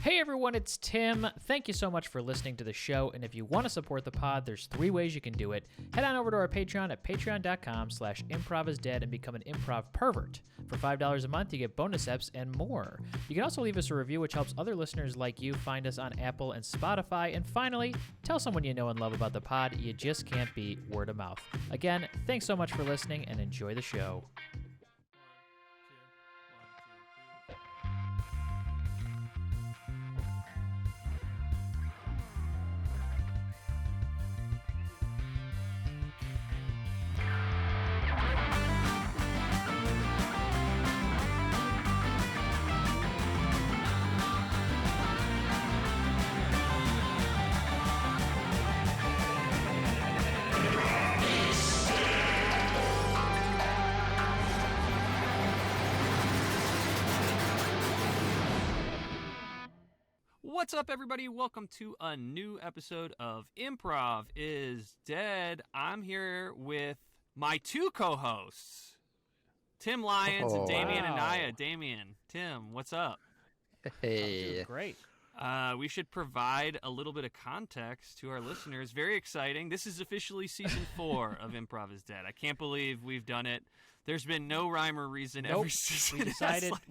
Hey everyone, it's Tim. Thank you so much for listening to the show, and if you want to support the pod, there's 3 ways you can do it. Head on over to our Patreon at patreon.com/improvisdead and become an improv pervert. For $5 a month, you get bonus eps and more. You can also leave us a review, which helps other listeners like you find us on Apple and Spotify. And finally, tell someone you know and love about the pod. You just can't beat word of mouth. Again, thanks so much for listening, and enjoy the show. What's up, everybody? Welcome to a new episode of Improv is Dead. I'm here with my 2 co-hosts, Tim Lyons and Damian Anaya. Damian, Tim, what's up? Hey. Great. We should provide a little bit of context to our listeners. Very exciting. This is officially season 4 of Improv is Dead. I can't believe we've done it. There's been no rhyme or reason every season. We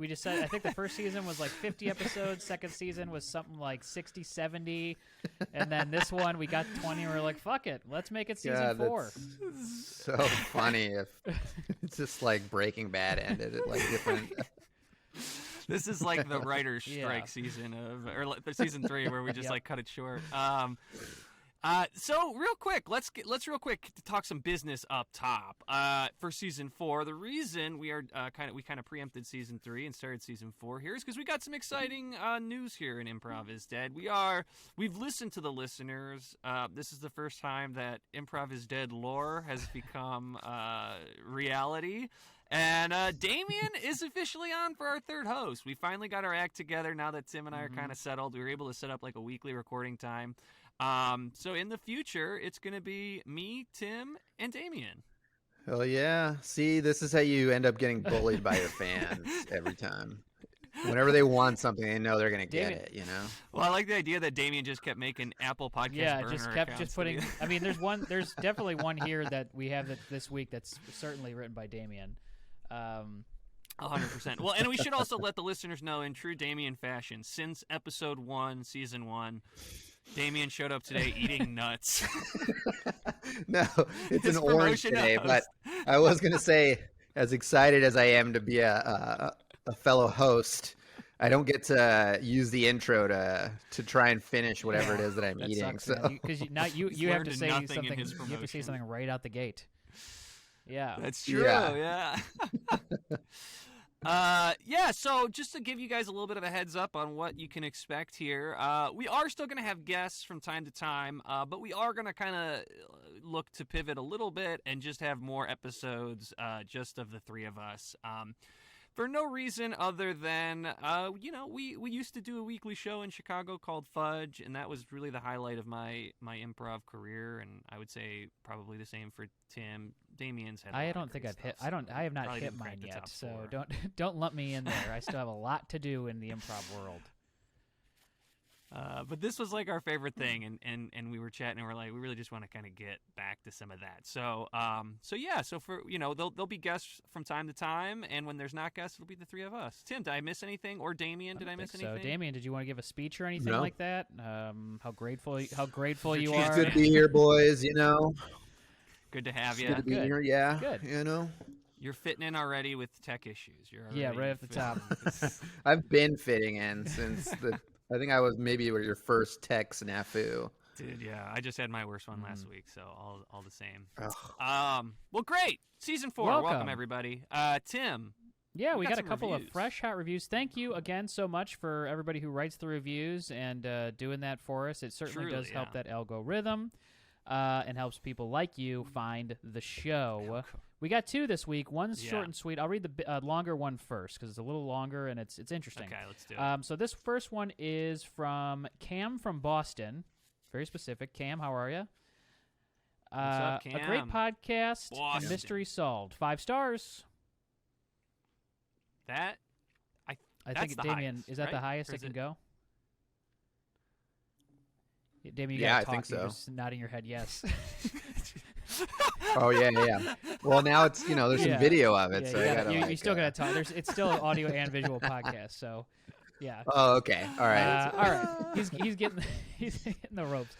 decided, I think the first season was like 50 episodes. Second season was something like 60, 70. And then this one, we got 20 and we're like, fuck it. Let's make it season 4. So funny if it's just like Breaking Bad ended at like different. This is like the writer's strike season or season 3 where we just like cut it short. So real quick, let's real quick talk some business up top. For season 4, the reason we are kind of preempted season 3 and started season 4 here is because we got some exciting news here in Improv is Dead. We've listened to the listeners. This is the first time that Improv is Dead lore has become reality. And Damian is officially on for our 3rd host. We finally got our act together now that Tim and I are kind of settled. We were able to set up like a weekly recording time. So in the future, it's going to be me, Tim, and Damian. Oh, yeah. See, this is how you end up getting bullied by your fans every time. Whenever they want something, they know they're going to get it, you know? Well, I like the idea that Damian just kept making Apple Podcast burner accounts. Putting. I mean, there's definitely one here that we have this week that's certainly written by Damian. 100%. Well, and we should also let the listeners know in true Damian fashion, since episode 1, season 1, Damian showed up today eating nuts. No, it's an orange today, but I was going to say, as excited as I am to be a fellow host, I don't get to use the intro to try and finish whatever it is that I'm eating. Because you have to say something. You have to say something right out the gate. Yeah, that's true. Yeah. So just to give you guys a little bit of a heads up on what you can expect here, we are still going to have guests from time to time, but we are going to kind of look to pivot a little bit and just have more episodes just of the 3 of us. For no reason other than, we used to do a weekly show in Chicago called Fudge, and that was really the highlight of my improv career, and I would say probably the same for Tim. Damian's had. I have not hit mine yet, so don't lump me in there. I still have a lot to do in the improv world. But this was like our favorite thing, and we were chatting, and we're like, we really just want to kind of get back to some of that. So for there'll be guests from time to time, and when there's not guests, it'll be the 3 of us. Tim, did I miss anything? Or Damian, did I miss anything? So Damian, did you want to give a speech or anything like that? How grateful you are. It's good to be here, boys. Good to have you. Good to be here. Yeah. Good. You're fitting in already with tech issues. Right off the top. I've been fitting in since I think I was maybe your first tech snafu. Dude, yeah. I just had my worst one last week, so all the same. Well, great. Season 4. Welcome everybody. Tim. Yeah, we got a couple of fresh, hot reviews. Thank you again so much for everybody who writes the reviews and doing that for us. It certainly does help that algorithm and helps people like you find the show. We got 2 this week. One's short and sweet. I'll read the longer one first because it's a little longer and it's interesting. Okay, let's do it. So this first one is from Cam from Boston. Very specific. Cam, how are you? What's up, Cam? A great podcast and mystery solved. 5 stars. That I think Damian, is that the highest it can go? Damian, you Yeah, gotta talk. I think so. You're just nodding your head yes. Oh yeah. Well, now it's there's some video of it, so you still gotta talk. It's still an audio and visual podcast, so yeah. Oh, okay. All right. All right. He's getting the ropes.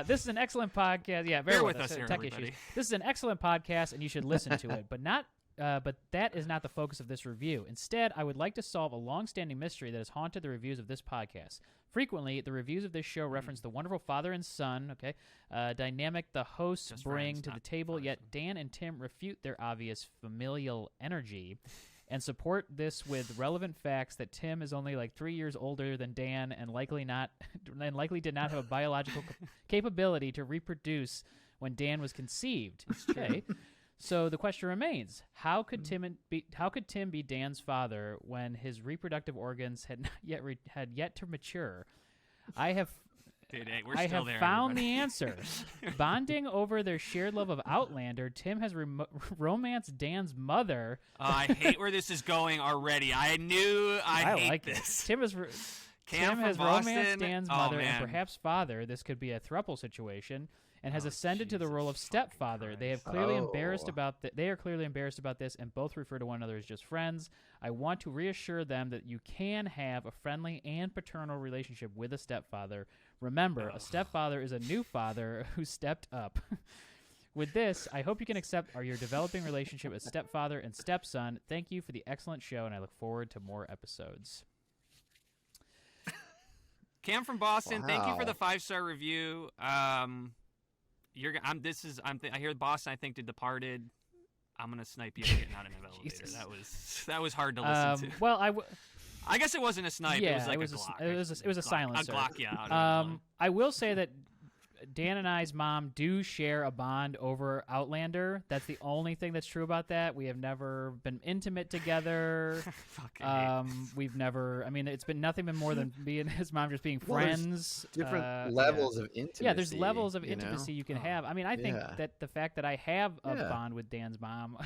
This is an excellent podcast. Yeah, bear with us here, tech everybody. issues. This is an excellent podcast, and you should listen to it. But that is not the focus of this review. Instead, I would like to solve a long-standing mystery that has haunted the reviews of this podcast. Frequently, the reviews of this show reference the wonderful father and son, dynamic the hosts Just bring friends, to the not table, fathers. yet Dan and Tim refute their obvious familial energy and support this with relevant facts that Tim is only like 3 years older than Dan and likely did not have a biological capability to reproduce when Dan was conceived. Okay. So the question remains: How could Tim be Dan's father when his reproductive organs had yet to mature? I have found the answer. Bonding over their shared love of Outlander, Tim has romanced Dan's mother. I hate where this is going already. I knew I hate like this. Tim has romanced Dan's mother and perhaps father. This could be a throuple situation. And has ascended to the role of stepfather. They have clearly embarrassed about They are clearly embarrassed about this, and both refer to one another as just friends. I want to reassure them that you can have a friendly and paternal relationship with a stepfather. Remember, a stepfather is a new father who stepped up. With this, I hope you can accept your developing relationship as stepfather and stepson. Thank you for the excellent show, and I look forward to more episodes. Cam from Boston, thank you for the Wow. 5-star review. I hear Boston. I think did Departed. I'm gonna snipe you for getting out of an elevator. Jesus. That was hard to listen to. Well, I guess it wasn't a snipe. Yeah, it was like it was a Glock. it was a silencer. A Glock, yeah. Out of the I will say that Dan and I's mom do share a bond over Outlander. That's the only thing that's true about that. We have never been intimate together. We've never. I mean, it's been nothing but more than me and his mom just being friends. Different levels of intimacy. Yeah, there's levels of intimacy you can have. I mean, I think that the fact that I have a bond with Dan's mom,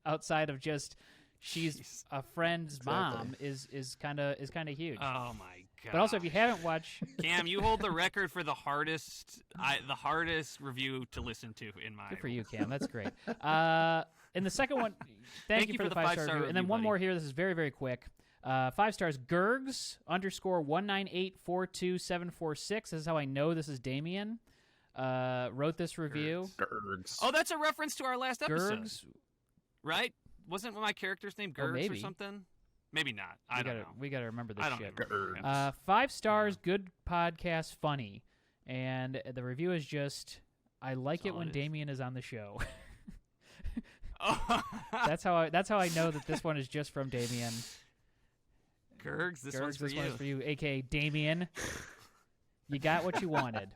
outside of just she's a friend's mom, is kind of huge. Oh my god! But also, if you haven't watched, Cam, you hold the record for the hardest review to listen to in my. Good for you, Cam. That's great. In the second one, thank you for the 5-star review. And then one more here. This is very, very quick. 5 stars. Gergs _198424746. This is how I know this is Damian. Wrote this review. Gergs. Oh, that's a reference to our last episode, Gergs. right? Wasn't my character's name Gergs or something? Maybe not. I don't know. We gotta remember this I don't shit. remember. 5 stars. Good podcast. Funny. And the review is just, I like it when Damian is on the show. That's how I know that this one is just from Damian. Gergs, this one's one is for you, aka Damian. You got what you wanted.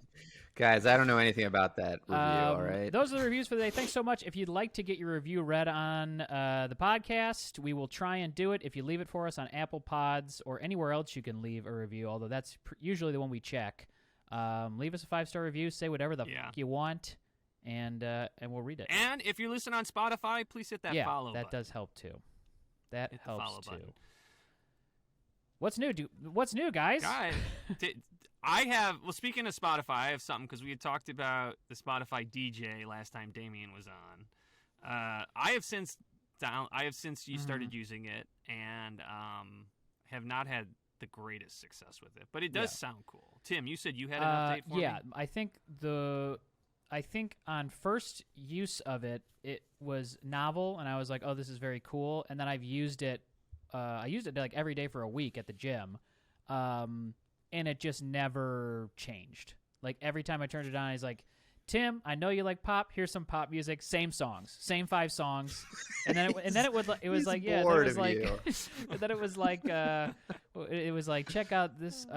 Guys, I don't know anything about that review, all right? Those are the reviews for the day. Thanks so much. If you'd like to get your review read on the podcast, we will try and do it. If you leave it for us on Apple Pods or anywhere else you can leave a review, although that's usually the one we check. Leave us a 5-star review. Say whatever the fuck you want, and we'll read it. And if you listen on Spotify, please hit that follow button. That does help too. That hit helps too. Button. What's new? What's new, guys? Speaking of Spotify, I have something because we had talked about the Spotify DJ last time Damian was on. I have since you started using it and have not had the greatest success with it, but it does sound cool. Tim, you said you had an update for me? Yeah, I think on first use of it, it was novel, and I was like, oh, this is very cool. And then I've used it. I used it like every day for a week at the gym. And it just never changed. Like every time I turned it on, he's like, Tim, I know you like pop. Here's some pop music. Same songs, same 5 songs. And then it was like, yeah. Then it was like, check out this.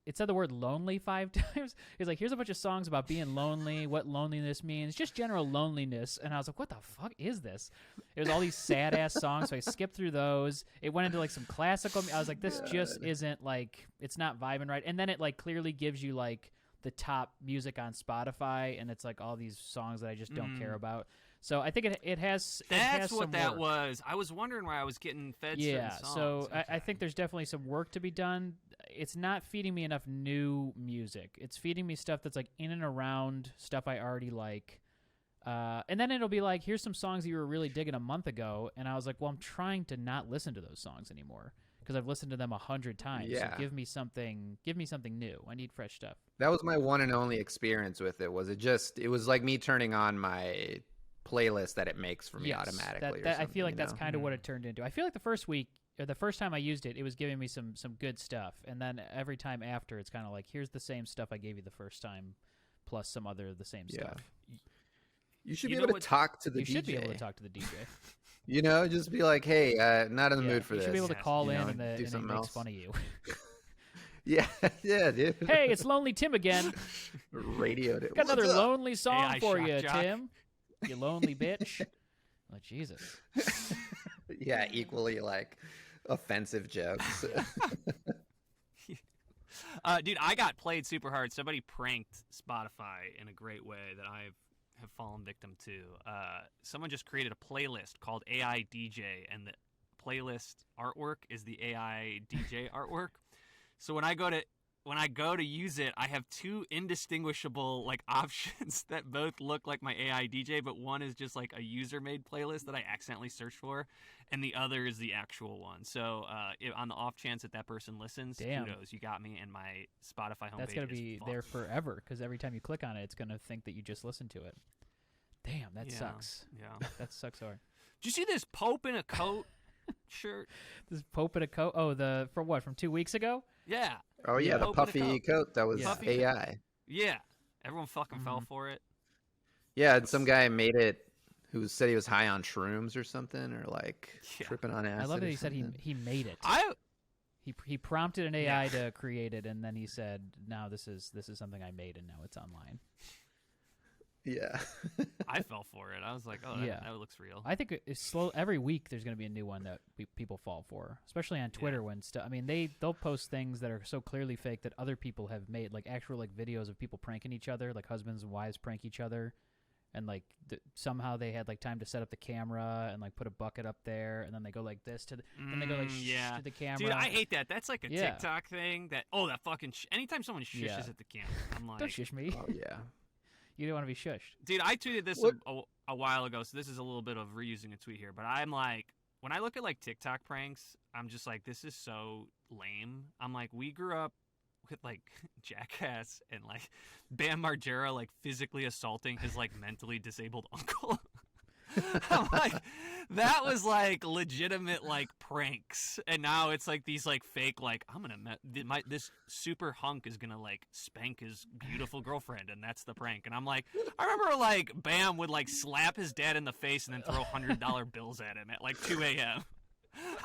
It said the word lonely 5 times. He's like, here's a bunch of songs about being lonely, what loneliness means, just general loneliness. And I was like, what the fuck is this? It was all these sad ass songs, so I skipped through those. It went into like some classical. I was like, this just isn't like, it's not vibing right. And then it like clearly gives you like the top music on Spotify, and it's like all these songs that I just don't care about. So I think it has. That's what that work. was. I was wondering why I was getting fed certain songs. So I think there's definitely some work to be done. it's not feeding me enough new music. It's feeding me stuff that's like in and around stuff I already like. And then it'll be like, here's some songs that you were really digging a month ago, and I was like, well, I'm trying to not listen to those songs anymore because I've listened to them 100 times. Yeah. So give me something new. I need fresh stuff. That was my one and only experience with it. It was like me turning on my playlist that it makes for me automatically. I feel like that's kind of what it turned into. I feel like the first week, or the first time I used it, it was giving me some good stuff, and then every time after, it's kind of like, here's the same stuff I gave you the first time, plus some other of the same stuff. You should be able to talk to the DJ. You should be able to talk to the DJ. Just be like, hey, not in the mood for this. You should be able to call in and do it something makes else. fun of you. yeah, dude. Hey, it's Lonely Tim again. Radioed it. Got another What's up? lonely song AI for shock you, jock. Tim. You lonely bitch. Oh, Jesus. Yeah, equally like offensive jokes. Dude, I got played super hard. Somebody pranked Spotify in a great way that I have fallen victim to. Someone just created a playlist called AI DJ, and the playlist artwork is the AI DJ artwork. So when I go to use it, I have two indistinguishable like options that both look like my AI DJ, but one is just like a user-made playlist that I accidentally searched for, and the other is the actual one. So on the off chance that person listens, kudos, you got me, and my Spotify homepage That's going to be there forever, because every time you click on it, it's going to think that you just listened to it. Damn, that sucks. Yeah. That sucks hard. Did you see this Pope in a coat shirt? This Pope in a coat? Oh, from 2 weeks ago? Yeah. Oh yeah, the Pope in a puffy coat that was Puffy AI. Yeah. Everyone fucking fell for it. Yeah, and some guy made it who said he was high on shrooms or something, or like tripping on acid. I love that or he said something. he made it. He prompted an AI to create it, and then he said, "Now this is something I made, and now it's online." Yeah. I fell for it. I was like, oh, that looks real. I think it's slow. Every week there's going to be a new one that people fall for, especially on Twitter when stuff. I mean, they'll post things that are so clearly fake that other people have made, like actual like videos of people pranking each other, like husbands and wives prank each other, and like somehow they had like time to set up the camera and like put a bucket up there, and then they go like this to the, and they go like to the camera. Dude, I hate that. That's like a TikTok thing. That that fucking. Anytime someone shishes at the camera, I'm like, don't shish me. Oh yeah. You don't want to be shushed. Dude, I tweeted this a while ago, so this is a little bit of reusing a tweet here. But I'm like, when I look at like TikTok pranks, I'm just like, this is so lame. I'm like, we grew up with like Jackass and like Bam Margera like physically assaulting his like mentally disabled uncle. I'm like, that was like legitimate like pranks, and now it's like these like fake like I'm gonna this super hunk is gonna like spank his beautiful girlfriend, and that's the prank. And I'm like, I remember like Bam would like slap his dad in the face and then throw $100 bills at him at like 2 a.m.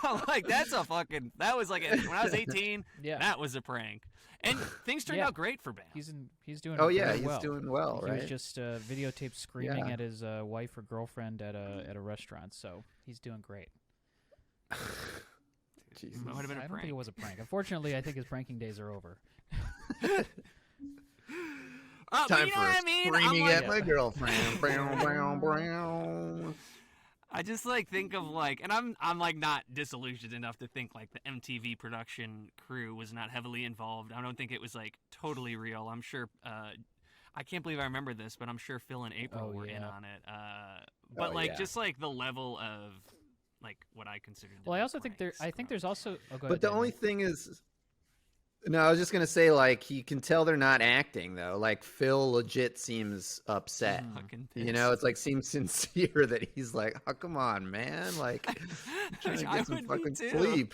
I'm like, that was like when I was 18. That was a prank. And things turned out great for Bam. He's doing. Oh very yeah, he's well. doing well, right? He was just videotaped screaming at his wife or girlfriend at a restaurant, so he's doing great. Jesus. That would have been a I don't prank. think it was a prank. Unfortunately, I think his pranking days are over. Time you know for what I mean? screaming I'm at like, my girlfriend. Brown, brown, brown. I just like think of like, and I'm like not disillusioned enough to think like the MTV production crew was not heavily involved. I don't think it was like totally real. I'm sure. I can't believe I remember this, but I'm sure Phil and April were in on it. But just like the level of like what I consider. Well, I also think there's also. Oh, go But ahead, the Daniel. only thing is, no, I was just gonna say like you can tell they're not acting though. Like Phil legit seems upset. Fucking You know, it's like seems sincere that he's like, "Oh, come on, man! Like, I'm trying to I get some would be fucking too. sleep."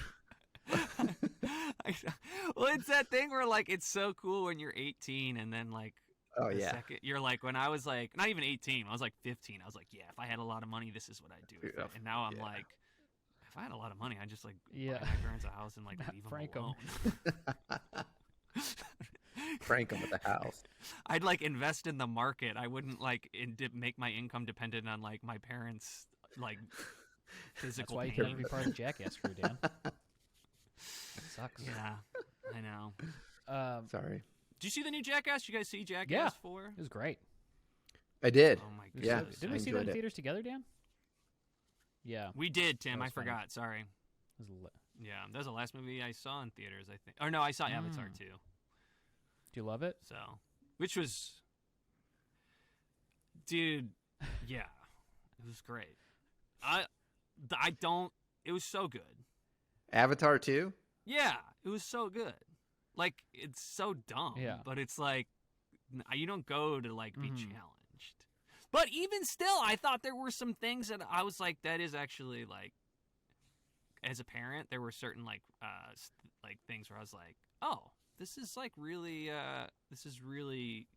Well, it's that thing where like it's so cool when you're 18 and then like you're like, when I was like not even 18, I was like 15. I was like, yeah, if I had a lot of money, this is what I'd do. with it. And now I'm like, if I had a lot of money, I'd just like buy my parents a house and like leave Frank them 'em. alone. Prank him with the house. I'd like invest in the market. I wouldn't like make my income dependent on like my parents like physical. That's why you pain. can never be part of the Jackass crew, Dan. Sucks. Yeah, I know. Sorry, Did you see the new Jackass? You guys see Jackass Yeah. 4? It was great. I did. Oh my Yeah. goodness. Didn't I we see that in enjoyed it. theaters together, Dan? Yeah. We did, Tim. That I was funny. forgot. Sorry. It was Yeah, that was the last movie I saw in theaters, I think. Or no, I saw Avatar 2. Do you love it? So, which was, dude, yeah, it was great. It was so good. Avatar 2? Yeah, it was so good. Like, it's so dumb, but it's like, you don't go to, like, be challenged. But even still, I thought there were some things that I was like, that is actually, like, as a parent, there were certain, like things where I was like, oh, this is, like, really, this is really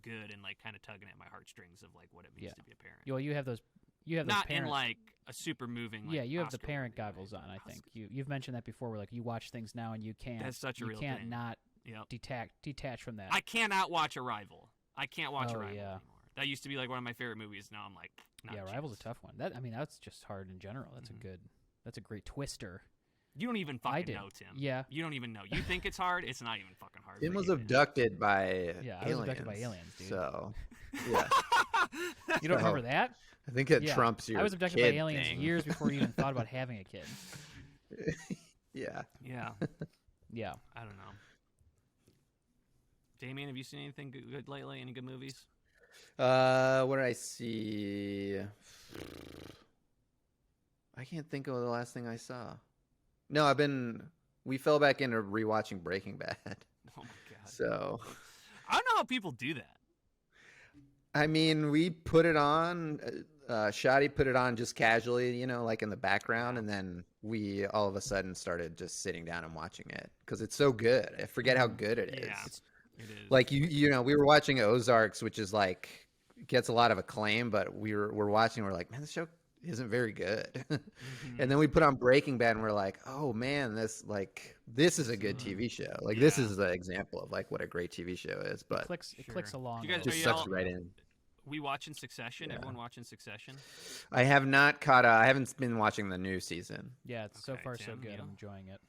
good and, like, kind of tugging at my heartstrings of, like, what it means to be a parent. Well, you have those not parent... in, like, a super moving, like, you have Oscar the parent movie, goggles right? on, I think. You've mentioned that before, where, like, you watch things now and you can't... That's such a real thing. You can't not detach from that. I cannot watch Arrival. I can't watch Arrival anymore. That used to be, like, one of my favorite movies. Now I'm like, Arrival's a tough one. That's just hard in general. That's a great twister. You don't even fucking know, Tim. Yeah. You don't even know. You think it's hard? It's not even fucking hard. Tim was abducted by aliens. I was abducted by aliens, dude. So, yeah. You don't remember that? I think it trumps your I was abducted by aliens years before you even thought about having a kid. Yeah. Yeah. Yeah. I don't know. Damian, have you seen anything good lately? Any good movies? What did I see? I can't think of the last thing I saw. No, we fell back into rewatching Breaking Bad. Oh my god. So I don't know how people do that. I mean, we put it on, Shadi put it on just casually, like in the background, and then we all of a sudden started just sitting down and watching it because it's so good. I forget how good it is. Yeah, it is. Like we were watching Ozarks, which is like gets a lot of acclaim, but we're watching, we're like, man, this show isn't very good. And then we put on Breaking Bad and we're like, oh man, this is a good TV show. Like this is the example of like what a great TV show is. But it clicks along. You guys, just sucks right in. We watching Succession? Everyone watching Succession? I have not caught up. I haven't been watching the new season. Yeah, it's so far so Tim, good. I'm enjoying it.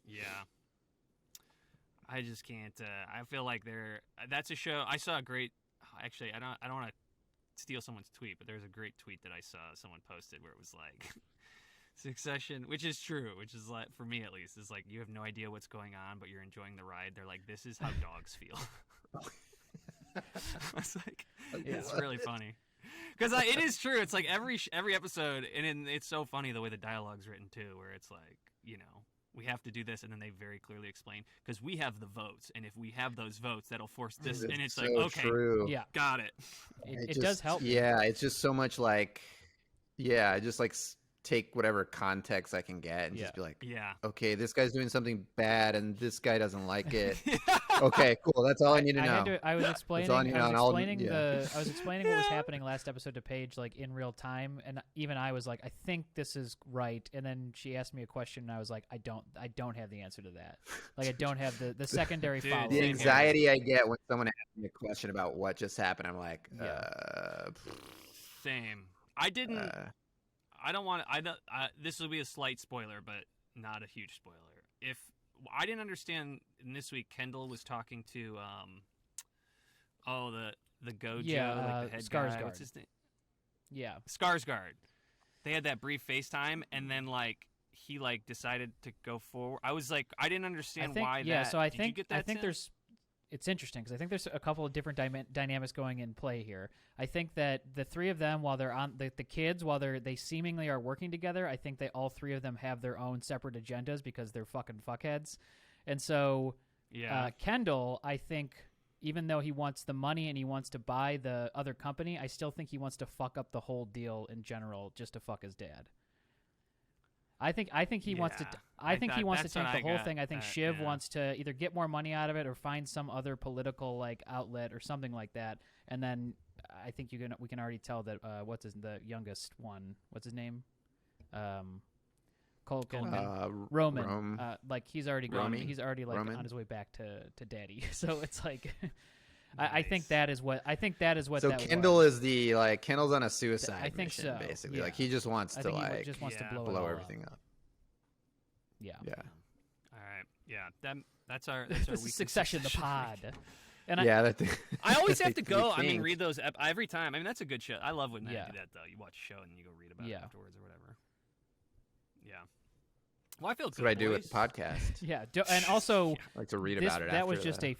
Yeah. I just can't. I feel like that's a show. I saw a great. Actually, I don't want to steal someone's tweet, but there's a great tweet that I saw someone posted where it was like, Succession, which is true, which is like, for me at least, is like, you have no idea what's going on, but you're enjoying the ride. They're like, this is how dogs feel. I was like, it's really funny. Because it is true. It's like every episode, and it's so funny the way the dialogue's written too, where it's like, we have to do this, and then they very clearly explain, because we have the votes, and if we have those votes, that'll force this, and it's so like, okay, true. Yeah, got it. It does help. Yeah, it's just so much like, I just like take whatever context I can get and just be like, okay, this guy's doing something bad, and this guy doesn't like it. Okay, cool. That's all I need to know. I was explaining. I was explaining what was happening last episode to Paige, like in real time, and even I was like, I think this is right. And then she asked me a question, and I was like, I don't have the answer to that. Like, I don't have the secondary follow. The anxiety I get when someone asks me a question about what just happened, I'm like, same. I didn't. I don't want to. This will be a slight spoiler, but not a huge spoiler. If I didn't understand, this week Kendall was talking to the Gojo, like the head Skarsgård. guy. What's his name? Yeah, Skarsgård. They had that brief FaceTime, and then like he like decided to go forward. I was like, I didn't understand why. Yeah, that. so I Did you get that, think Tim? it's interesting because I think there's a couple of different dynamics going in play here. I think that the three of them, while they're on the kids, while they seemingly are working together, I think they all three of them have their own separate agendas because they're fucking fuckheads. And so Kendall, I think, even though he wants the money and he wants to buy the other company, I still think he wants to fuck up the whole deal in general just to fuck his dad. I think he wants to. I think he wants to tank the whole thing. I think Shiv wants to either get more money out of it or find some other political like outlet or something like that. And then I think we can already tell that the youngest one? What's his name? Roman. Like he's already gone. He's already like on his way back to daddy. So it's like. Nice. I think that is what. So that Kendall is the like Kendall's on a suicide I think mission, so. basically. Yeah. Like he just wants to blow everything up. Yeah. All right. Yeah. That's our this is Succession, the pod. And I always have to go. I mean, read those every time. I mean, that's a good show. I love when they do that though. You watch a show and you go read about it afterwards or whatever. Yeah. Well, I feel That's good, what I do boys. with the podcast. Yeah, and also I like to read about it. That was after just a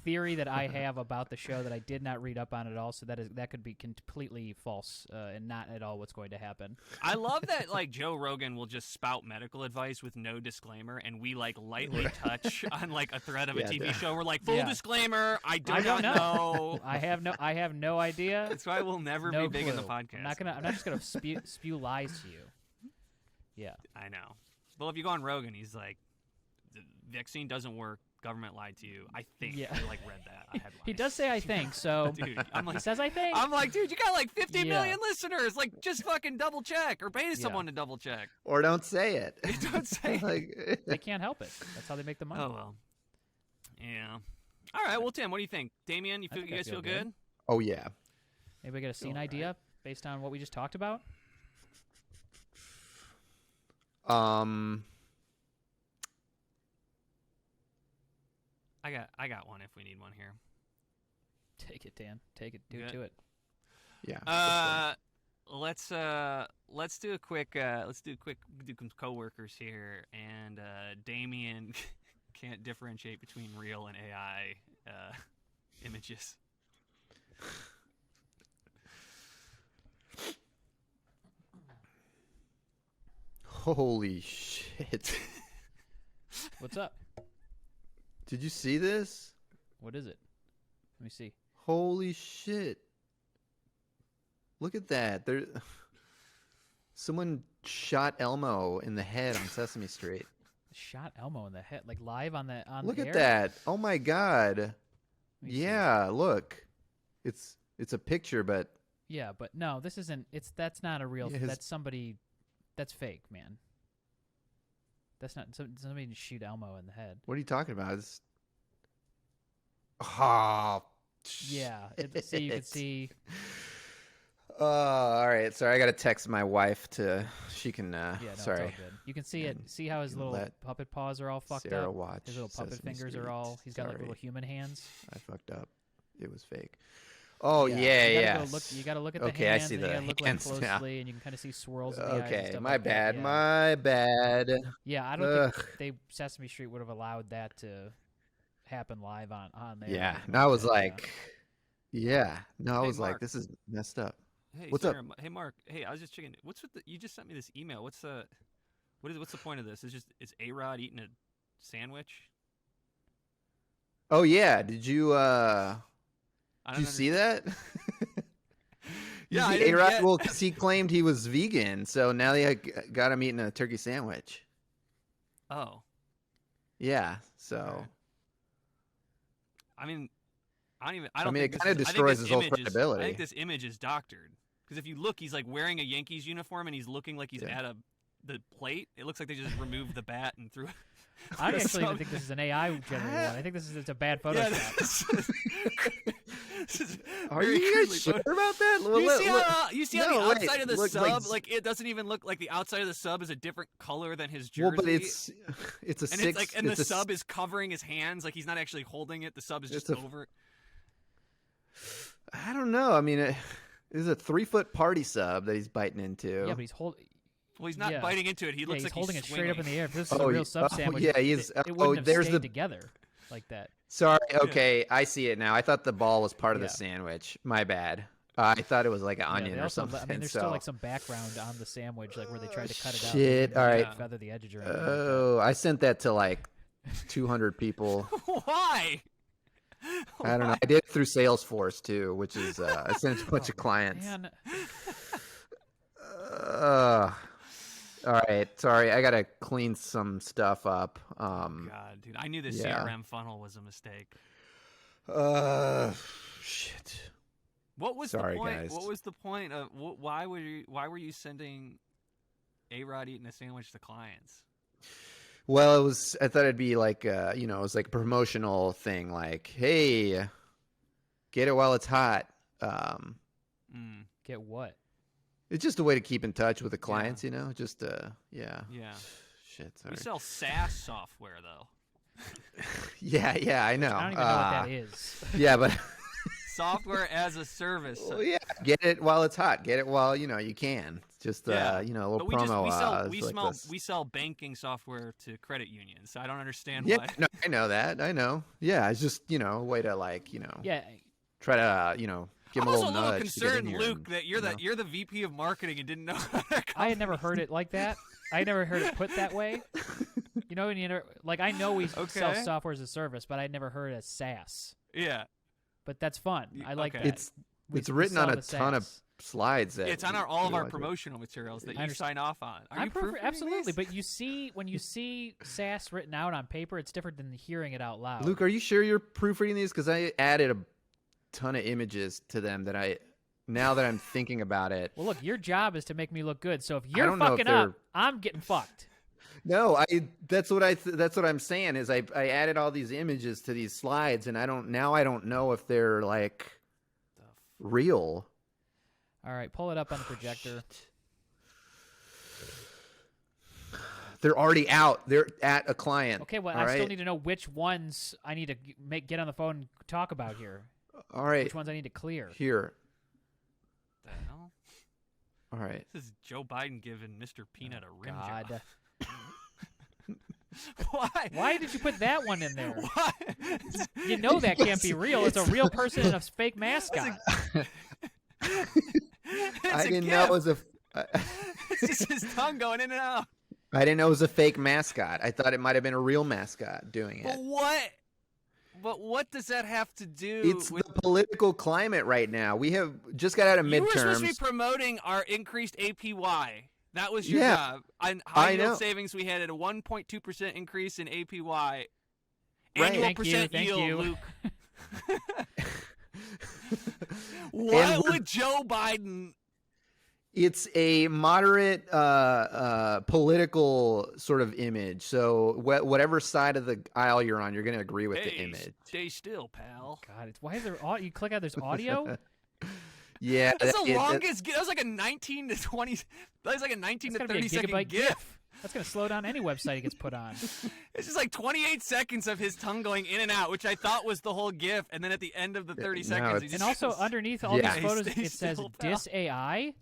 theory that I have about the show that I did not read up on at all. So that could be completely false and not at all what's going to happen. I love that like Joe Rogan will just spout medical advice with no disclaimer, and we like lightly touch on like a thread of a TV show. We're like, full disclaimer, I don't know. I have no idea. That's why we'll never be big in the podcast. I'm not just gonna spew lies to you. Yeah, I know. Well, if you go on Rogan, he's like, the vaccine doesn't work. Government lied to you. I think. Yeah. I like read that. I he does say I think. So dude, I'm like, he says I think. I'm like, dude, you got like 50 million listeners. Like, just fucking double check or pay someone to double check. Or don't say it. Don't say it. They can't help it. That's how they make the money. Oh well. Yeah. All right. Well, Tim, what do you think? Damian, you guys feel good? Oh yeah. Maybe get a scene idea based on what we just talked about. I got one if we need one here. Take it, Dan. Take it. Do it. Yeah. Let's do a quick do some coworkers here, and Damian can't differentiate between real and AI images. Holy shit. What's up? Did you see this? What is it? Let me see. Holy shit. Look at that. Someone shot Elmo in the head on Sesame Street. Shot Elmo in the head, like live on the Look air? at that. Oh my god. Yeah, look. It's a picture, but yeah, but no, this isn't. That's not a real. That's somebody. That's fake, man. That's not somebody to shoot Elmo in the head. What are you talking about? It's... Oh, yeah. So you can see. All right. Sorry, I got to text my wife she can. Yeah, no, sorry. It's all good. You can see it. See how his little puppet paws are all fucked Sarah up. Watch His little puppet Sesame fingers Street. are all. He's got like little human hands. I fucked up. It was fake. Oh yeah. You gotta look at the okay, hands. I see and the you gotta look hands closely, now. and you can kind of see swirls. In the eyes and Okay, stuff my like bad. That. Yeah. My bad. Yeah, I don't think Sesame Street would have allowed that to happen live on there. Yeah, and I was like, like, this is messed up. Hey, what's Sarah, up? Hey, Mark. Hey, I was just checking. What's with you just sent me this email? What's the point of this? Is A-Rod eating a sandwich? Oh yeah, did you see that? Yeah, A-Rod. Well, because he claimed he was vegan, so now they got him eating a turkey sandwich. Oh. Yeah. So. Okay. I mean, it kind of destroys his whole credibility. I think this image is doctored because if you look, he's like wearing a Yankees uniform and he's looking like he's at the plate. It looks like they just removed the bat and threw. I actually even think this is an AI generated one. I think it's a bad Photoshop. Are you guys sure about that? You see how the outside of the sub, like it doesn't even look like the outside of the sub is a different color than his jersey. Well, but it's a and six. And the sub is covering his hands, like he's not actually holding it. The sub is just over it. I don't know. I mean, it is a 3-foot party sub that he's biting into. Yeah, but he's holding. Well, he's not biting into it. He looks like he's holding it straight up in the air. If this is a real sub sandwich, yeah, he's. It wouldn't have stayed together like that. Sorry. Okay, I see it now. I thought the ball was part of the sandwich. My bad. I thought it was like an onion or something. I mean, there's still like some background on the sandwich, like where they tried to cut it out. Shit. All right. Feather the edges around. Oh, I sent that to like 200 people. Why? I don't know. I did it through Salesforce too, which is I sent it to a bunch of clients. Man. All right, sorry, I gotta clean some stuff up. God, dude, I knew the CRM funnel was a mistake. Shit. What was Sorry, the point? guys. What was the point of why were you sending A-Rod eating a sandwich to clients? Well, I thought it'd be like it was like a promotional thing, like, hey, get it while it's hot. Get what? It's just a way to keep in touch with the clients, just Yeah. Shit, sorry. We sell SaaS software though. Yeah, I know. I don't even know what that is. Yeah, but software as a service. Well, yeah, get it while it's hot. Get it while you can. It's Just Yeah. a little But promo. we sell banking software to credit unions. So I don't understand Yeah, why. no, I know that. I know. Yeah, it's just a way to Yeah. try to give I'm them a also little a little nudge to get in concerned, here Luke, and, that you're the VP of marketing and didn't know. I had never heard it like that. I never heard it put that way. When I know we sell software as a service, but I'd never heard it as SaaS. Yeah. But that's fun. I like Okay. that. It's written on a sell the ton of SaaS. slides. It's on all of our promotional materials that you sign off on. Are you proofreading absolutely, these? but when you see SaaS written out on paper, it's different than hearing it out loud. Luke, are you sure you're proofreading these? Because I added a ton of images to them now that I'm thinking about it. Well, look, your job is to make me look good. So if you're don't know if fucking up, I'm getting fucked. No, that's what I'm saying is I added all these images to these slides, and I don't know if they're like real. All right, pull it up on the projector. They're already out. They're at a client. Okay, well, I still need to know which ones I need to get on the phone and talk about here. All right. Which ones I need to clear. Here. The hell? All right. This is Joe Biden giving Mr. Peanut a rim God. job. Why? Why did you put that one in there? Why? You know that can't be real. It's a real person and a fake mascot. I didn't know it was a. It's just his tongue going in and out. I didn't know it was a fake mascot. I thought it might have been a real mascot doing it. But what does that have to do? It's the political climate right now. We have just got out of midterms. You were supposed to be promoting our increased APY. That was your job. On high yield savings, we had a 1.2% increase in APY. Annual percent yield, Luke. What would Joe Biden? It's a moderate political sort of image. So whatever side of the aisle you're on, you're going to agree with the image. Stay still, pal. God, why is there? You click out. There's audio. Yeah, that's the longest. That was like a 19 to 20. That was like a 19 to 30 second GIF. That's gonna slow down any website it gets put on. It's just like 28 seconds of his tongue going in and out, which I thought was the whole GIF, and then at the end of the 30 seconds, and also underneath all these photos, it says "Dis AI?" ?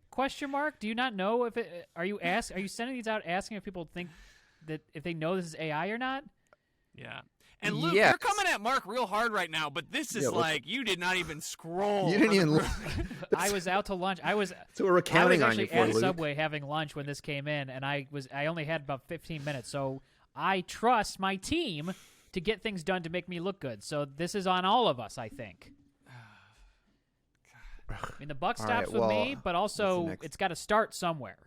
Do you not know if it? Are you sending these out asking if people think that if they know this is AI or not? Yeah. And Luke, you're coming at Mark real hard right now, but this is you did not even scroll. You didn't even. I was out to lunch. So we're counting on you for at Subway having lunch when this came in, and I only had about 15 minutes. So I trust my team to get things done to make me look good. So this is on all of us, I think. I mean, the buck stops with me, but also it's got to start somewhere.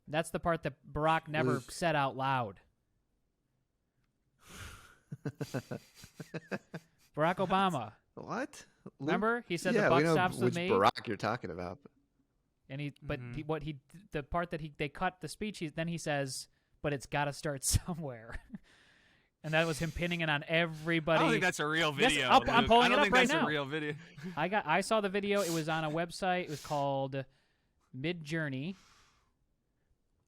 That's the part that Barack never said out loud. Barack Obama. What? Remember, he said the buck stops with me. Barack you're talking about? And the part that they cut the speech. Then he says, "But it's got to start somewhere," and that was him pinning it on everybody. I don't think that's a real video. Yes, I'm pulling it up right now. A real video. I saw the video. It was on a website. It was called Midjourney,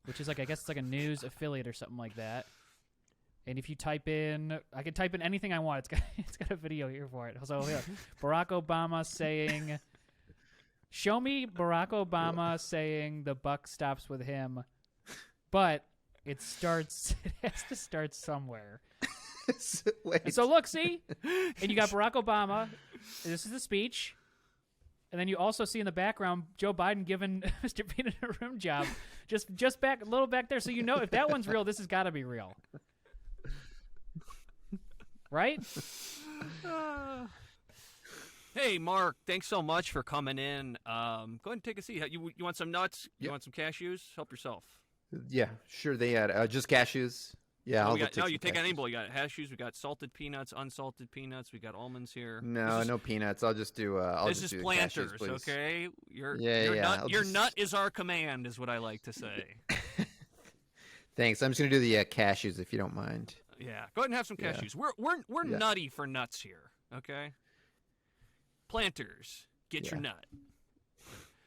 which is I guess it's like a news affiliate or something like that. And if you type in, I can type in anything I want. It's got a video here for it. So here, Barack Obama saying, "Show me Barack Obama saying the buck stops with him," but it has to start somewhere. So look, see, and you got Barack Obama. This is the speech, and then you also see in the background Joe Biden giving Mr. Peanut a rim job, just back a little back there. So you know if that one's real, this has got to be real. Right? Hey, Mark, thanks so much for coming in. Go ahead and take a seat. You want some nuts? You want some cashews? Help yourself. Yeah, sure. They had just cashews. Yeah, you take any bowl. You got cashews. We got salted peanuts, unsalted peanuts. We got almonds here. No peanuts. I'll just do. This is Planters, cashews, okay? Your nut is our command, is what I like to say. Thanks. I'm just gonna do the cashews if you don't mind. Yeah, go ahead and have some cashews. We're nutty for nuts here, okay? Planters, get your nut.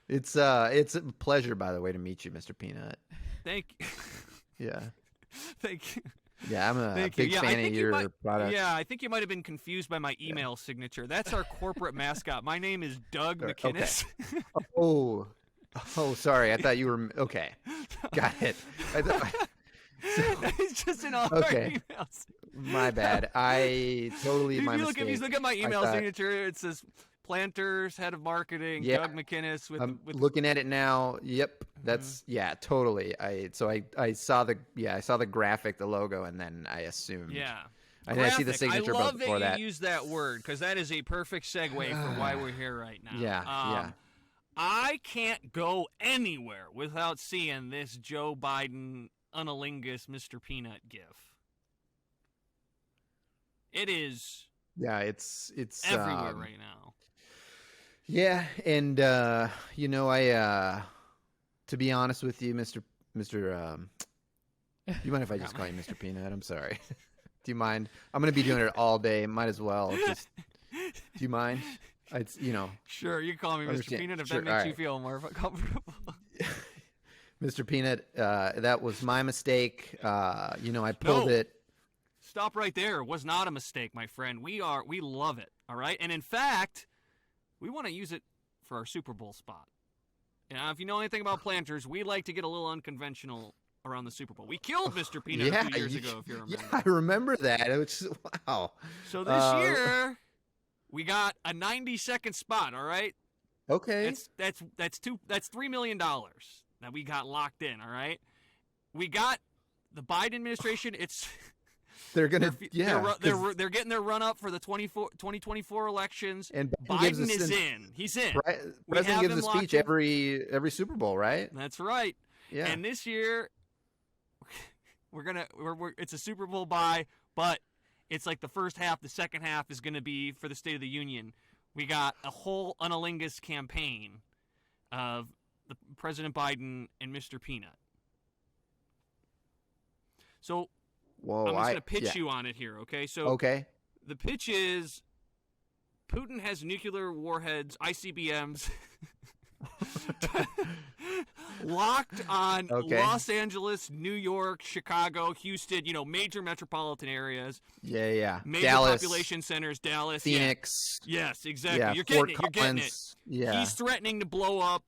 It's a pleasure, by the way, to meet you, Mr. Peanut. Thank you. Yeah. Thank you. Yeah, I'm a big fan of your product. Yeah, I think you might have been confused by my email signature. That's our corporate mascot. My name is Doug McInnes. Okay. Oh, Oh, sorry. I thought you were okay. Got it. It's just in all our emails. My bad. I totally If my you mistake. look at my email signature, it says Planters, head of marketing, Doug McInnes. I'm looking at it now. Yep, that's totally. I saw the graphic, the logo, and then I assumed. Yeah. I see the signature. I love before that you use that word because that is a perfect segue for why we're here right now. Yeah. I can't go anywhere without seeing this Joe Biden Unalingus Mr. Peanut gif. It is. Yeah, it's everywhere right now. Yeah, and I to be honest with you, Mr. You mind if I just call you Mr. Peanut? I'm sorry. Do you mind? I'm going to be doing it all day. Might as well. Do you mind? It's Sure, you can call me Mr. Peanut if that makes you feel more comfortable. Mr. Peanut, that was my mistake. I pulled it. Stop right there. It was not a mistake, my friend. We love it. All right, and in fact, we want to use it for our Super Bowl spot. Now, if you know anything about Planters, we like to get a little unconventional around the Super Bowl. We killed Mr. Peanut a few years ago, if you remember. Yeah, I remember that. It was wow. So this year, we got a 90-second spot. All right. Okay. That's $3 million that we got locked in. All right. We got the Biden administration. They're gonna they're getting their run up for the 2024 elections. And Biden is in. He's in. President gives a speech every Super Bowl, right? That's right. Yeah. And this year, it's a Super Bowl bye, but it's like the first half. The second half is going to be for the State of the Union. We got a whole Unalingus campaign of President Biden and Mr. Peanut. So I'm just going to pitch you on it here, okay? So the pitch is Putin has nuclear warheads, ICBMs, locked on Los Angeles, New York, Chicago, Houston, major metropolitan areas. Yeah. Major Dallas, population centers, Dallas. Phoenix. Yeah. Yes, exactly. Yeah, You're getting it. Yeah. He's threatening to blow up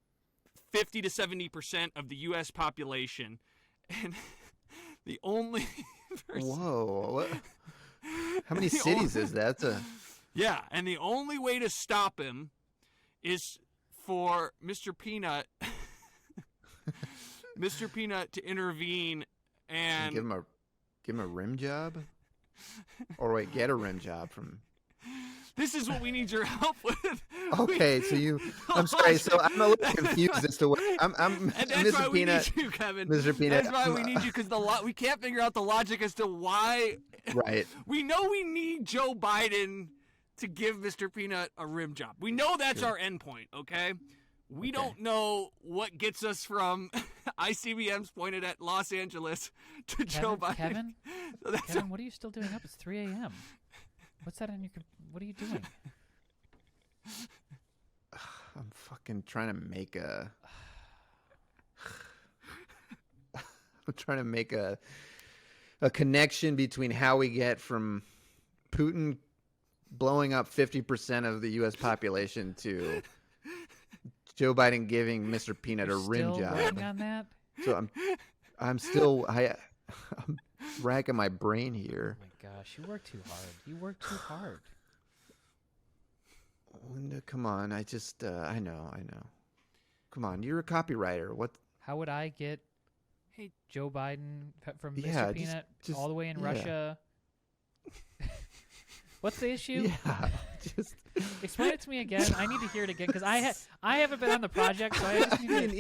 50 to 70% of the U.S. population. And the only Whoa. How many cities is that? Yeah, and the only way to stop him is for Mr. Peanut to intervene and give him a rim job? Or wait, get a rim job from This is what we need your help with. Okay, I'm sorry. So I'm a little confused as to what I'm and that's Mr. why we Peanut. need you, Kevin. Mr. Peanut. That's why we need you because we can't figure out the logic as to why. Right. We know we need Joe Biden to give Mr. Peanut a rim job. We know that's our end point. Okay. We don't know what gets us from ICBMs pointed at Los Angeles to Joe Biden. Kevin, what are you still doing up? It's 3 a.m. What's that on your? What are you doing? I'm fucking trying to make a. I'm trying to make a connection between how we get from Putin blowing up 50% of the U.S. population to Joe Biden giving Mr. Peanut a rim job. Working on that? So I'm racking my brain here. Oh my gosh, you work too hard. You work too hard. Linda, come on. I know. Come on, you're a copywriter. What? How would I get Joe Biden from Mr. Peanut all the way in Russia? What's the issue? Yeah, just explain it to me again. I need to hear it again because I haven't been on the project, so I just need to...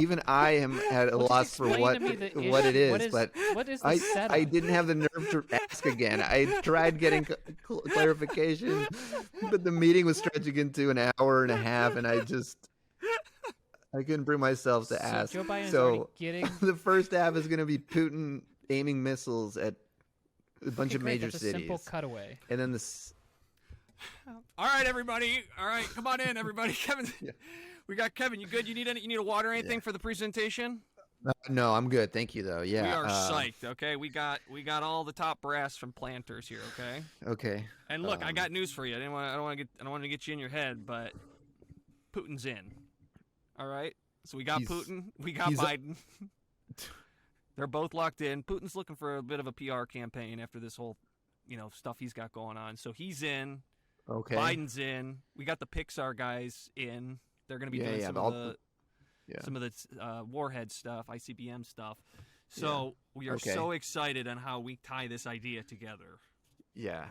even I am at a loss for what it is. What is the setup? I didn't have the nerve to ask again. I tried getting clarification, but the meeting was stretching into an hour and a half, and I couldn't bring myself to ask. Joe Biden's already getting... the first half is going to be Putin aiming missiles at a bunch of major cities. A simple cutaway. And then All right, everybody. All right, come on in, everybody. Kevin, we got Kevin. You good? You need a water or anything for the presentation? No, I'm good. Thank you, though. Yeah. We are psyched. Okay, we got all the top brass from Planters here. Okay. Okay. And look, I got news for you. I don't want to get you in your head, but Putin's in. All right. So we got He's- Putin. We got Biden. They're both locked in. Putin's looking for a bit of a PR campaign after this whole, stuff he's got going on. So he's in. Okay. Biden's in. We got the Pixar guys in. They're going to be doing some of the Warhead stuff, ICBM stuff. So we are so excited on how we tie this idea together. Yeah.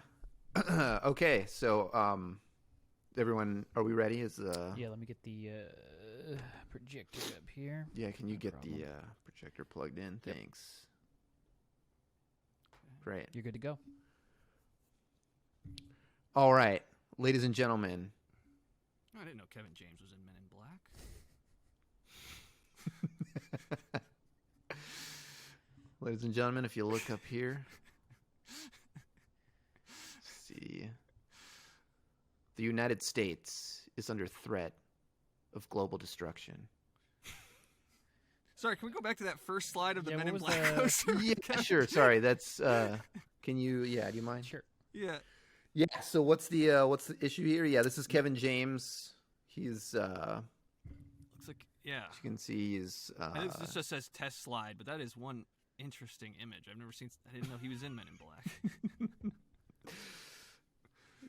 Okay. So, everyone, are we ready? Yeah, let me get the projector up here. Yeah, can you get the projector plugged in? Yep. Thanks. Great. You're good to go. All right, ladies and gentlemen. I didn't know Kevin James was in Men in Black. Ladies and gentlemen, if you look up here, see, the United States is under threat of global destruction. Sorry, can we go back to that first slide of the Yeah, Men in what was Black the- poster? Yeah, sure. Sorry, that's. Can you? Yeah, do you mind? Sure. Yeah. Yeah. So what's the issue here? Yeah, this is Kevin James. He's Looks like, yeah. as you can see, he's This just says test slide, but that is one interesting image. I didn't know he was in Men in Black.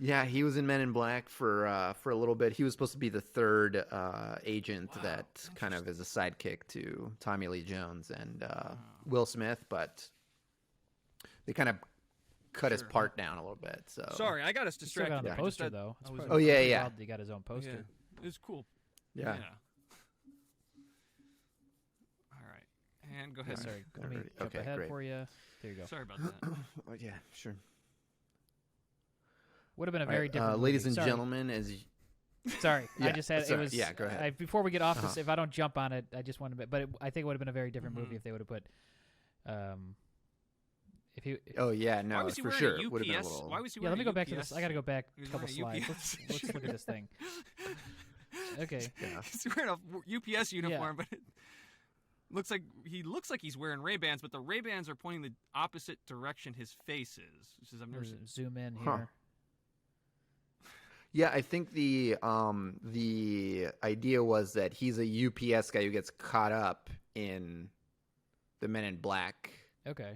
yeah, he was in Men in Black for a little bit. He was supposed to be the third agent that kind of is a sidekick to Tommy Lee Jones and Will Smith, but they kind of cut his part down a little bit. So Sorry, I got us He's still got distracted. on the poster, though. It's Oh, yeah, pretty yeah. wild that he got his own poster. Yeah. It was cool. yeah. All right. And go ahead. Sorry, let me Alright, jump okay, ahead great. for you. There you go. Sorry about that. Oh, yeah, sure. Would have been a very different ladies movie. and Sorry. gentlemen, Sorry, I Yeah, just had sorry. it was. Yeah, go ahead. Before we get off this, if I don't jump on it, I just wanted to. But I think it would have been a very different movie if they would have put. If he. oh yeah, Why no, was he for wearing sure, a would have been a UPS? little. Why was he Yeah, wearing let me go a back to UPS? this. I got to go back He a was couple wearing a slides. UPS Let's look at this thing. Okay. Yeah. He's wearing a UPS uniform, but it looks like he's wearing Ray-Bans, but the Ray-Bans are pointing the opposite direction his face is, which is I've never seen. Zoom in Huh. here. Yeah, I think the idea was that he's a UPS guy who gets caught up in the Men in Black Okay.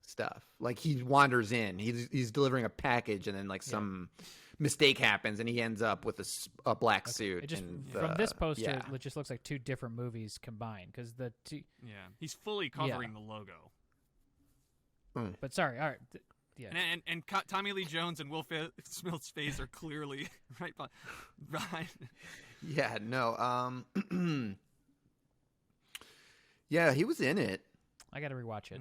stuff. Like he wanders in, he's delivering a package, and then like some mistake happens, and he ends up with a black suit. It just and from this poster, yeah. it just looks like two different movies combined. Because the two. Yeah, he's fully covering the logo. But sorry. All right. Yeah. And Tommy Lee Jones and Will Smith's face are clearly right behind. Yeah, no. Yeah, he was in it. I got to rewatch it.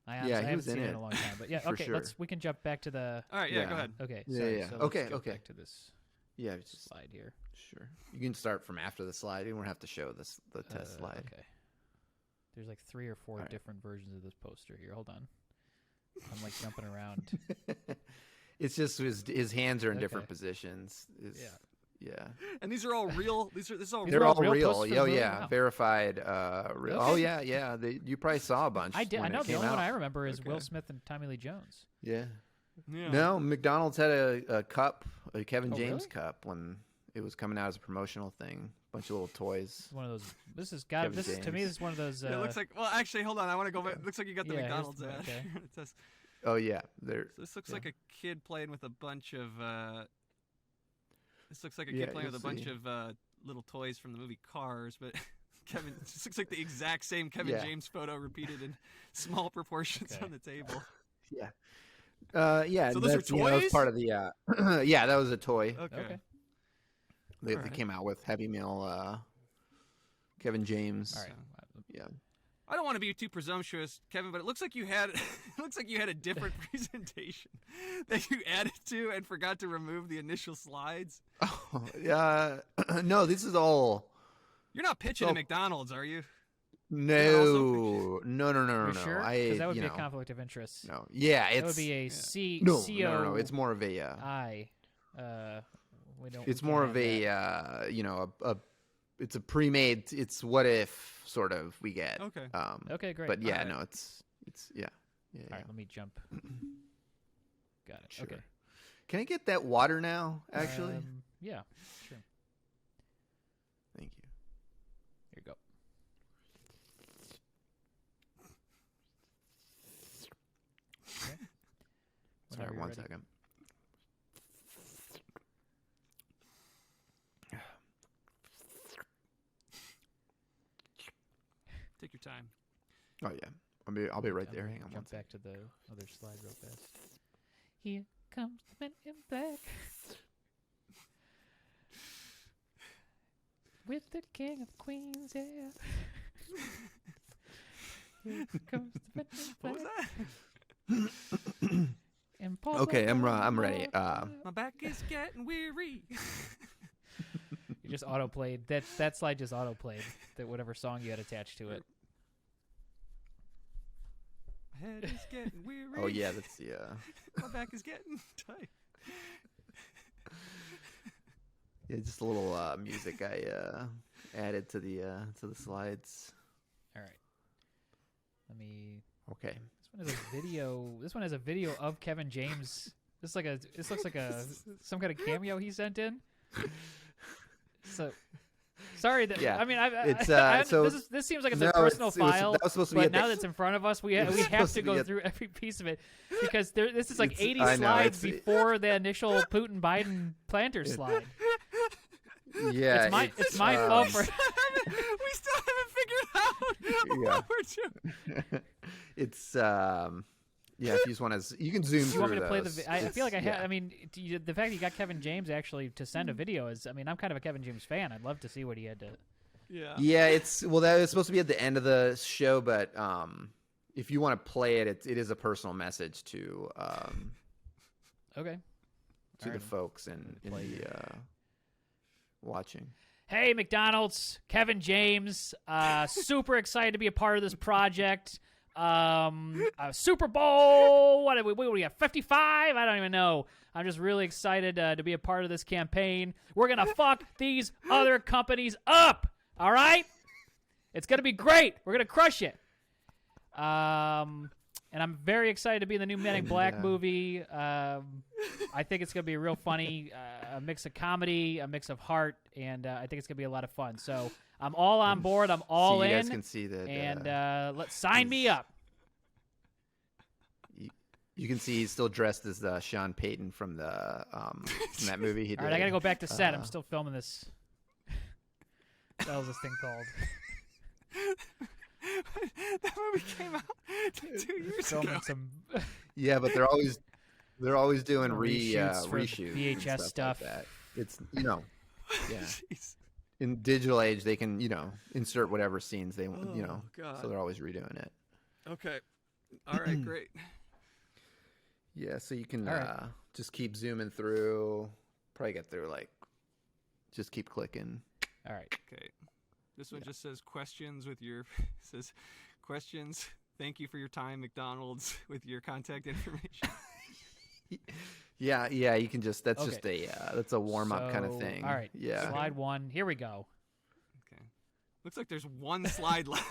I Yeah, honestly he haven't was in seen it in it. a long time. But yeah, For okay. sure. We can jump back to the. All right, yeah, Yeah. go ahead. Okay. Yeah, Sorry, yeah. So let's Okay, go okay. Back to this Yeah, just slide here. sure. You can start from after the slide. You don't have to show the test slide. Okay. There's like 3 or 4 All right. different versions of this poster here. Hold on. I'm like jumping around. It's just his hands are in different Okay. positions. Yeah. And these are all real. This is all These They're are all all real real. posters for Oh the movie? yeah, Wow. verified. Real. Okay. Oh yeah. You probably saw a bunch. I did. I when know it the came only one out. I remember is Will Okay. Smith and Tommy Lee Jones. Yeah. Yeah. No, McDonald's had a cup, a Kevin Oh, James really? cup when it was coming out as a promotional thing. Bunch of little toys. One of those. This is got. Kevin This is, to me. James. This is one of those. It looks like. Well, actually, hold on. I want to go back. It looks like you got the Yeah, here's McDonald's the- ad. okay. It says, Oh yeah, they're. so this looks Yeah. like a kid playing with a bunch of. This looks like a Yeah, kid playing with a you'll bunch see. of little toys from the movie Cars, but Kevin. This looks like the exact same Kevin Yeah. James photo repeated in small proportions Okay. on the table. Yeah. Yeah. So those are that's, that was toys? part of the. Yeah, that was a toy. okay. They Alright. came out with Happy Meal. Kevin James. All right. Yeah. I don't want to be too presumptuous, Kevin, but it looks like you had a different presentation that you added to and forgot to remove the initial slides. Oh, yeah. No, this is all. You're not pitching So- at McDonald's, are you? No. No. You No. sure? I. Because that would you be know, a conflict of interest. No. Yeah, it's. That would be a C. No. C-O- No. It's more of a. We don't. It's we more can't of have that. a. It's a pre-made. It's what if sort of we get. Okay. Okay, great. But yeah, Alright. no, it's yeah. All right, let me jump. Got it. Sure. Okay. Can I get that water now? Actually, Yeah. Sure. thank you. Here you go. Okay. Sorry, Whenever you're one ready. second. Take your time. Oh yeah, I'll be right there. Hang on one Jump second. back to the other slide real fast. Here comes the man in black. With the king of queens, yeah. Here comes the man in What was black. that? And Paul Okay, I'm Bettany ready. My back is getting weary. You just auto-played. That slide just auto-played. That whatever song you had attached to it. My head is getting weary. Oh yeah, that's the. My back is getting tight. Yeah, just a little music I added to the slides. All right. Let me. Okay. This one has a video. This one has a video of Kevin James. This looks like some kind of cameo he sent in. So sorry that Yeah, I mean so this seems like it's no, a personal file. that was supposed to be but at now the- that it's in front of us, we have supposed to to be go at- through every piece of it because this is like It's- 80 I know, slides it's- before the initial Putin Biden planter slide. Yeah, It's my fault for. We still haven't figured out what we're doing. It's yeah. If you just want to, you can zoom Do through you want me to play those. the? I feel like I yeah. have. I mean, the fact that you got Kevin James actually to send a video is. I mean, I'm kind of a Kevin James fan. I'd love to see what he had to. Yeah. Yeah, that was supposed to be at the end of the show, but if you want to play it, it is a personal message to Okay. the Alright. folks in the watching. Hey, McDonald's, Kevin James, super excited to be a part of this project. Super Bowl, what do we have, 55? I don't even know. I'm just really excited to be a part of this campaign. We're going to fuck these other companies up, all right? It's going to be great. We're going to crush it. And I'm very excited to be in the new Men in Black movie. I think it's going to be real funny, a mix of comedy, a mix of heart, and I think it's going to be a lot of fun. So I'm all on board. I'm all so you in. guys can see that. And let's sign me up. You can see he's still dressed as Sean Payton from the from that movie he did. All right, I got to go back to set. I'm still filming this. What the hell is this thing called? That movie came out 2 years ago. Filming some Yeah, but they're always doing reshoots for reshoots, VHS and stuff. Like that. It's yeah. Jeez. In digital age, they can insert whatever scenes they want. Oh, God. So they're always redoing it. Okay. All right, great. Yeah, so you can All right. just keep zooming through. Probably get through just keep clicking. All right. Okay. This one just says questions with your says questions. Thank you for your time, McDonald's, with your contact information. Yeah, you can just that's Okay. just that's a warm up kind of So, thing. All right. Yeah. Slide 1. Here we go. Okay. Looks like there's one slide left.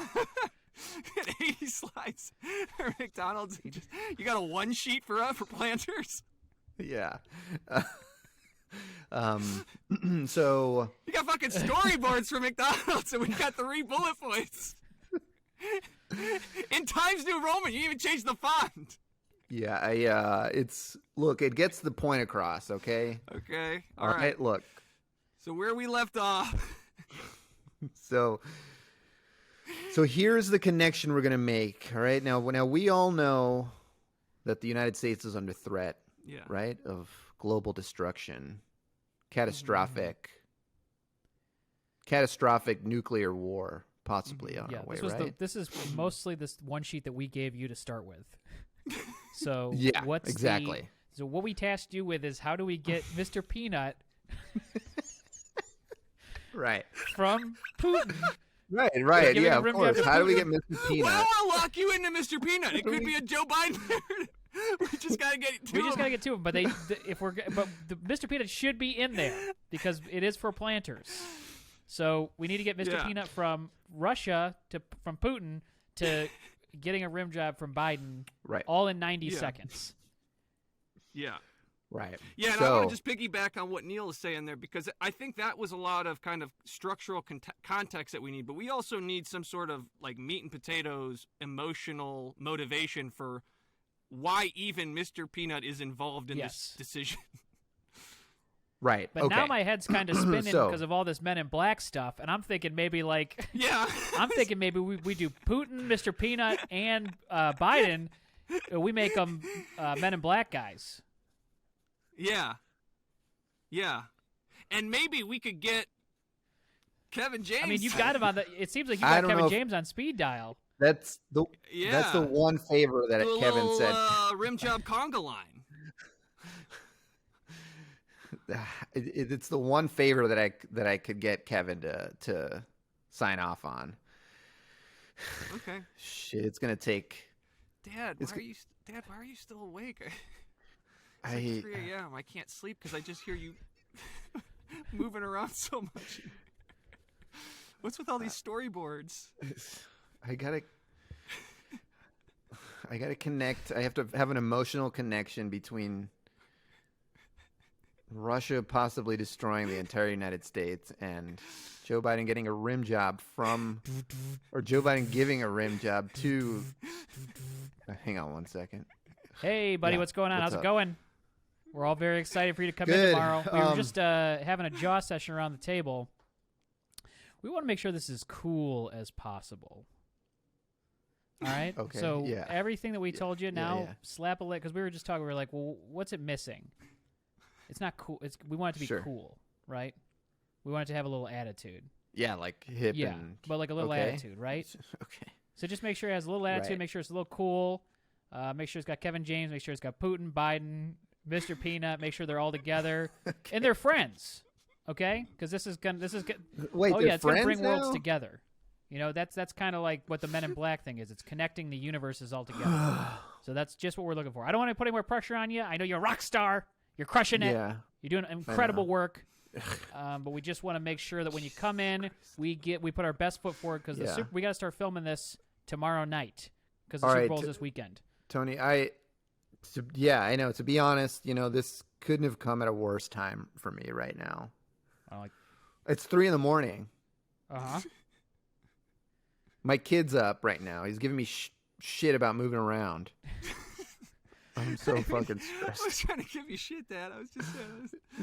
80 slides for McDonald's. You got a one sheet for planters? Yeah. So You got fucking storyboards for McDonald's, and we got 3 bullet points. In Times New Roman, you even changed the font. yeah, it gets the point across, okay? Okay. All right, look. So where we left off. So here's the connection we're going to make, all right? Now we all know that the United States is under threat, Yeah. right, of global destruction, catastrophic nuclear war possibly on our way, right? This is mostly this one sheet that we gave you to start with. So Yeah, what's exactly. So what we tasked you with is how do we get Mr. Peanut Right. from Putin? Right, giving yeah, a of rim course. job to How do we Putin. get Mr. Well, Peanut? I want to lock you into Mr. Peanut. It could be a Joe Biden. We just got to get two We just of gotta them. get to him, but the Mr. Peanut should be in there because it is for planters. So we need to get Mr. Yeah. Peanut from Russia from Putin to getting a rim job from Biden, Right. all in 90 Yeah. seconds. Yeah. Right. Yeah, and I want to just piggyback on what Neil is saying there, because I think that was a lot of kind of structural context that we need, but we also need some sort of like meat and potatoes emotional motivation for why even Mr. Peanut is involved in this decision. Right. But now my head's kind of spinning because of all this Men in Black stuff, and I'm thinking maybe like I'm thinking maybe we do Putin, Mr. Peanut, and Biden. We make them Men in Black guys. Yeah. And maybe we could get Kevin James. I mean, you've got him on the. It seems like you got Kevin James on speed dial. That's the one favor that Kevin said. Rim job conga line. It's the one favor that I could get Kevin to sign off on. Okay. Shit, it's gonna take. Dad, why are you still awake? It's like 3 a.m. I can't sleep because I just hear you moving around so much. What's with all these storyboards? I gotta connect. I have to have an emotional connection between Russia possibly destroying the entire United States and Joe Biden getting a rim job or Joe Biden giving a rim job to. Hang on one second. Hey, buddy, what's going on? How's it going? We're all very excited for you to come in tomorrow. We were just having a jaw session around the table. We want to make sure this is cool as possible. All right? Okay. So everything that we told you now, slap a lit, because we were just talking. We were like, well, what's it missing? It's not cool. We want it to be cool, right? We want it to have a little attitude. Yeah, like hip and... but like a little attitude, right? Okay. So just make sure it has a little attitude. Right. Make sure it's a little cool. Make sure it's got Kevin James. Make sure it's got Putin, Biden, Mr. Peanut. Make sure they're all together and they're friends. Okay, because this is Wait, it's gonna bring now? worlds together. You know, that's kind of like what the Men in Black thing is. It's connecting the universes all together. So that's just what we're looking for. I don't want to put any more pressure on you. I know you're a rock star. You're crushing it. Yeah. You're doing incredible work. But we just want to make sure that when you come in, we put our best foot forward because we got to start filming this tomorrow night because the Super Bowl's this weekend. Tony, I know. To be honest, this couldn't have come at a worse time for me right now. It's 3 a.m. Uh-huh. My kid's up right now. He's giving me shit about moving around. I'm so fucking stressed. I was trying to give you shit, Dad. I was just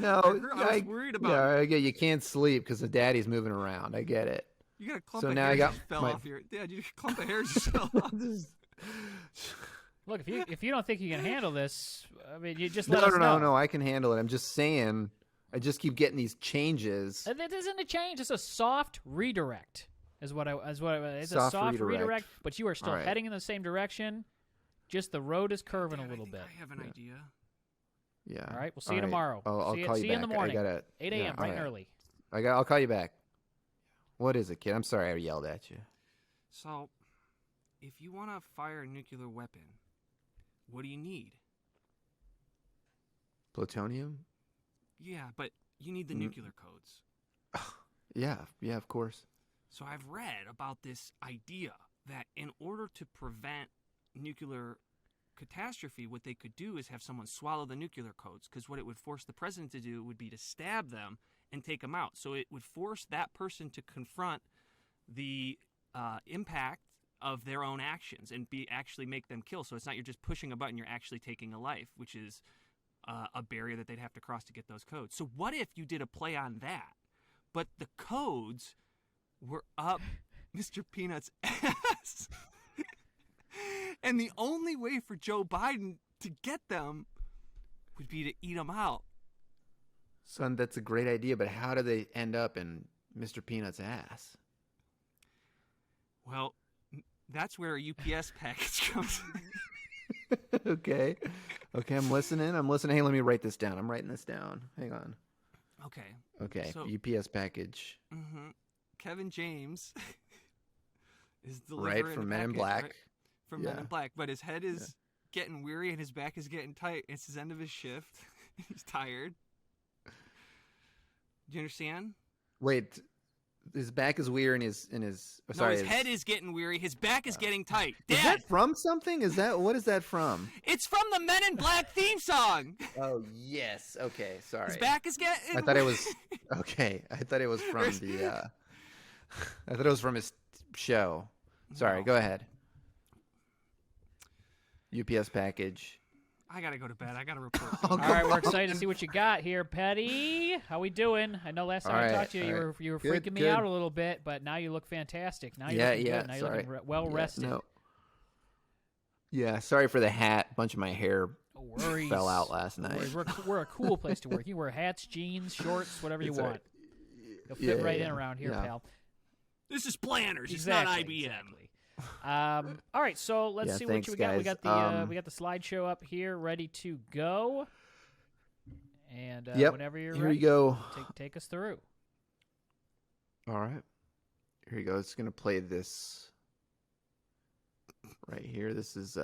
I was worried about. Yeah, I get you can't sleep because the daddy's moving around. I get it. You got a clump of hair just fell off your. Dad, you clump of hair just fell off. Look, if you don't think you can handle this, I mean, you just let us know. No, I can handle it. I'm just saying, I just keep getting these changes. It isn't a change. It's a soft redirect. It's a soft redirect, but you are still heading in the same direction. Just the road is curving a little bit. I have an idea. Yeah. All right. We'll see you tomorrow. I'll call you back. See you in the morning. 8 a.m. bright and early. I'll call you back. What is it, kid? I'm sorry I yelled at you. So, if you want to fire a nuclear weapon, what do you need? Plutonium? Yeah, but you need the nuclear codes. Yeah, of course. So I've read about this idea that in order to prevent nuclear catastrophe, what they could do is have someone swallow the nuclear codes, because what it would force the president to do would be to stab them and take them out. So it would force that person to confront the impact of their own actions and actually make them kill. So it's not you're just pushing a button, you're actually taking a life, which is a barrier that they'd have to cross to get those codes. So what if you did a play on that, but the codes were up Mr. Peanut's ass? And the only way for Joe Biden to get them would be to eat them out. Son, that's a great idea, but how do they end up in Mr. Peanut's ass? Well, that's where a UPS package comes in. Okay, I'm listening. Hey, let me write this down. I'm writing this down. Hang on. Okay, so, UPS package. Mm-hmm. Kevin James is delivering right from Men in package, Black. Right? From Men in Black, but his head is getting weary and his back is getting tight. It's his end of his shift. He's tired. Do you understand? Wait, his back is weird and his No, his head is getting weary. His back is getting tight. Dad! Is that from something? What is that from? It's from the Men in Black theme song. Oh yes. Okay, sorry. His back is getting. I thought it was okay. I thought it was from the. I thought it was from his show. Sorry. No. Go ahead. UPS package. I gotta go to bed. I gotta report. All right, we're excited to see what you got here, Petty. How we doing? I know last time I talked to you, you were freaking me out a little bit, but now you look fantastic. Now you're looking good. Now you're looking well rested. No. Yeah, sorry for the hat. A bunch of my hair worries. Fell out last night. We're a cool place to work. You wear hats, jeans, shorts, whatever you want. You'll fit right in around here, pal. This is Planners. Exactly, it's not IBM. Exactly. All right, so let's see what you got. We got the slideshow up here, ready to go. And whenever you're ready, here you go. Take us through. All right, here you go. It's gonna play this right here. This is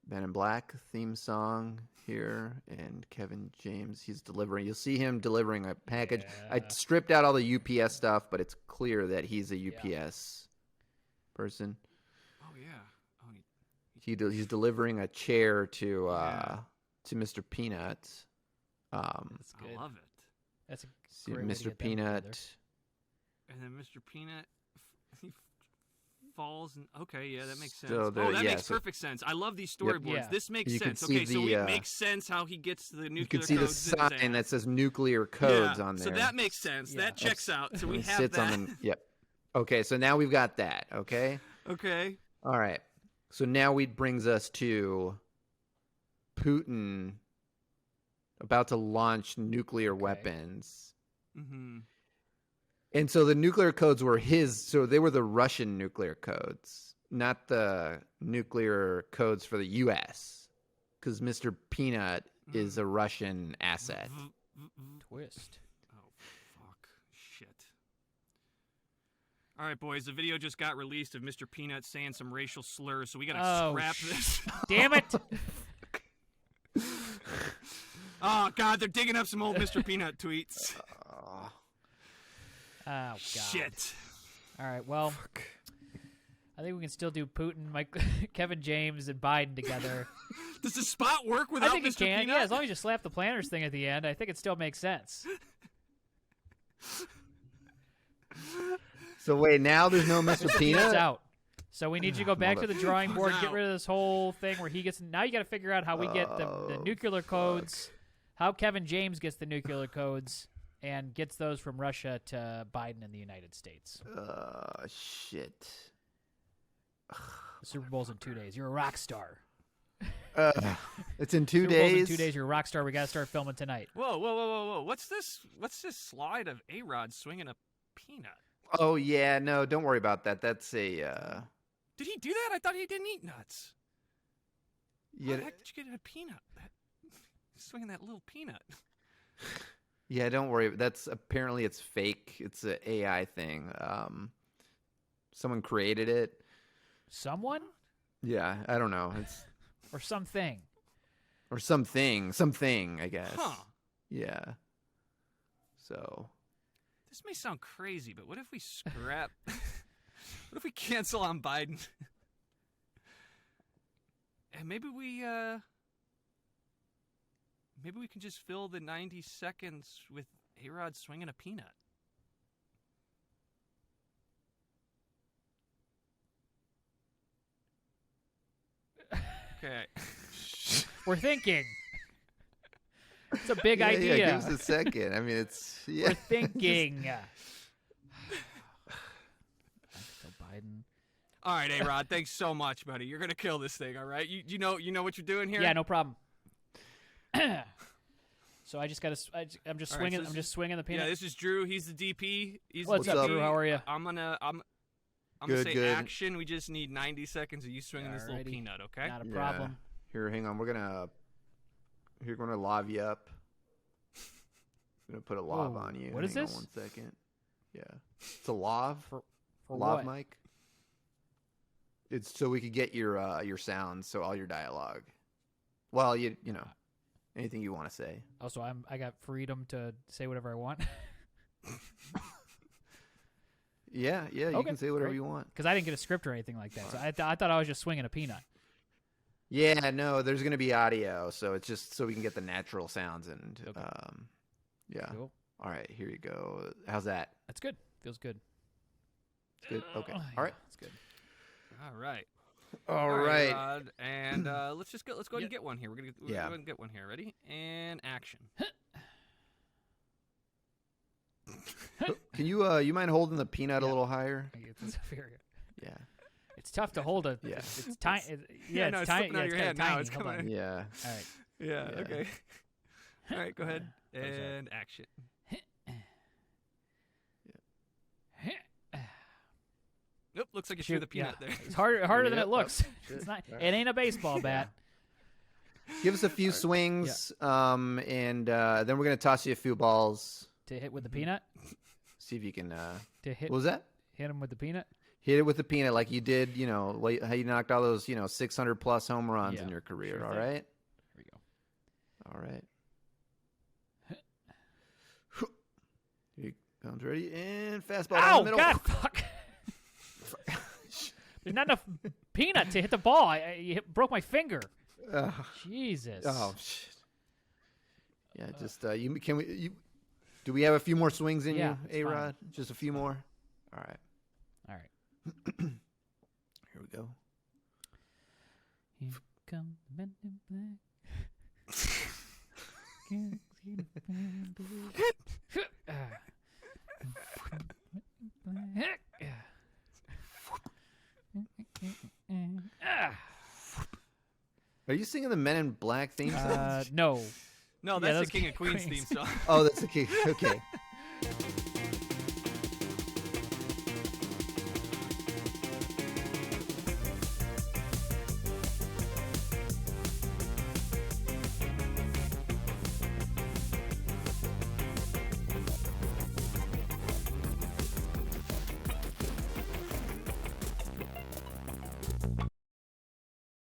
Men in Black theme song here, and Kevin James. He's delivering. You'll see him delivering a package. Yeah. I stripped out all the UPS stuff, but it's clear that he's a UPS person. Oh yeah. Oh, he's delivering a chair to Mr. Peanut. That's good. I love it. That's a great Mr. Peanut. And then Mr. Peanut he falls and that makes sense. So that makes perfect sense. I love these storyboards. Yep. This makes sense. Okay, so it makes sense how he gets the nuclear codes. You can see the sign that says nuclear codes on there. So that makes sense. That checks out. So we have sits that. On the, yep. Okay, so now we've got that, okay? Okay. All right. So now it brings us to Putin about to launch nuclear weapons. Mm-hmm. And so the nuclear codes were so they were the Russian nuclear codes, not the nuclear codes for the U.S., because Mr. Peanut is a Russian asset. Twist. Oh, fuck. Shit. All right, boys, the video just got released of Mr. Peanut saying some racial slurs, so we gotta scrap this. Damn it! Oh, God, they're digging up some old Mr. Peanut tweets. Oh, God. Shit. All right, well, I think we can still do Putin, Kevin James, and Biden together. Does the spot work without Mr. Peanut? I think it can, yeah, as long as you slap the Planners thing at the end, I think it still makes sense. So wait, now there's no Mr. Peanut? Out. So we need you to go back to the drawing board, get rid of this whole thing where he gets... Now you got to figure out how we get the nuclear codes, how Kevin James gets the nuclear codes, and gets those from Russia to Biden in the United States. Shit. The Super Bowl's in 2 days. You're a rock star. It's in 2 Super days? Bowl's in 2 days. You're a rock star. We got to start filming tonight. Whoa. What's this slide of A-Rod swinging a peanut? Oh, yeah. No, don't worry about that. That's a... Did he do that? I thought he didn't eat nuts. Yeah. How the heck did you get a peanut? Swinging that little peanut. Yeah, don't worry. Apparently it's fake. It's an AI thing. Someone created it. Someone? Yeah, I don't know. Or something. Or something, I guess. Huh. Yeah. So. This may sound crazy, but what if we scrap? What if we cancel on Biden? And maybe we can just fill the 90 seconds with A-Rod swinging a peanut. Okay. We're thinking. It's a big idea. Yeah, give us a second. I mean, We're thinking. Biden. All right, A-Rod, thanks so much, buddy. You're gonna kill this thing, all right? You know what you're doing here? Yeah, no problem. So I just I'm just swinging. Right, I'm just swinging the peanut. Yeah, this is Drew. He's the DP. What's up, Drew? How are you? I'm gonna say action. We just need 90 seconds of you swinging this little peanut. Okay. Not a problem. Here, hang on. We're gonna lave you up. I'm gonna put a lav on you. What is this? 1 second. Yeah, it's a lav. For lav what? mic. It's so we could get your sounds, so all your dialogue. Well, you know, anything you want to say. Also, I got freedom to say whatever I want. Yeah, you Okay, can say whatever great. you want. Because I didn't get a script or anything like that. So I thought I was just swinging a peanut. Yeah, no, there's going to be audio, so it's just so we can get the natural sounds and Okay. yeah. Cool. All right, here you go. How's that? That's good. Feels good. Good. Okay. Yeah, All right. That's good. All right. All right. Rod, and let's go ahead and get one here. We're gonna go ahead and get one here. Ready? And action. Can you mind holding the peanut a little higher? I get this up here. Yeah. It's tough to hold a. Yeah. It's tiny. Yeah, no, it's it's tiny. slipping out of your kinda hand now. tiny. It's Hold on. coming. Yeah. All right. Yeah. Yeah. Okay. All right. Go ahead. sorry. And action. Nope. Looks like you threw the peanut there. It's harder than Yep. it looks. Sure. It's not. All It ain't a baseball bat. Give us a few swings, and then we're gonna toss you a few balls. To hit with the peanut. See if you can. To hit. What was that? Hit him with the peanut. Hit it with the peanut like you did. You know, how you knocked all those 600+ home runs Yeah, in your career. sure All thing. right. Here we go. All right. Here he comes ready and fastball down Ow! the middle. God, fuck. There's not enough peanut to hit the ball. Broke my finger. Jesus. Oh shit. Yeah, just do we have a few more swings in Yeah, you, it's A-Rod? Just a few more. All right. All right. Here we go. Here come the men in black. Can't see the man Are you singing the Men in Black theme song? No. No, that's that's the King of Queens Queens. theme song. Oh, that's the key. Okay.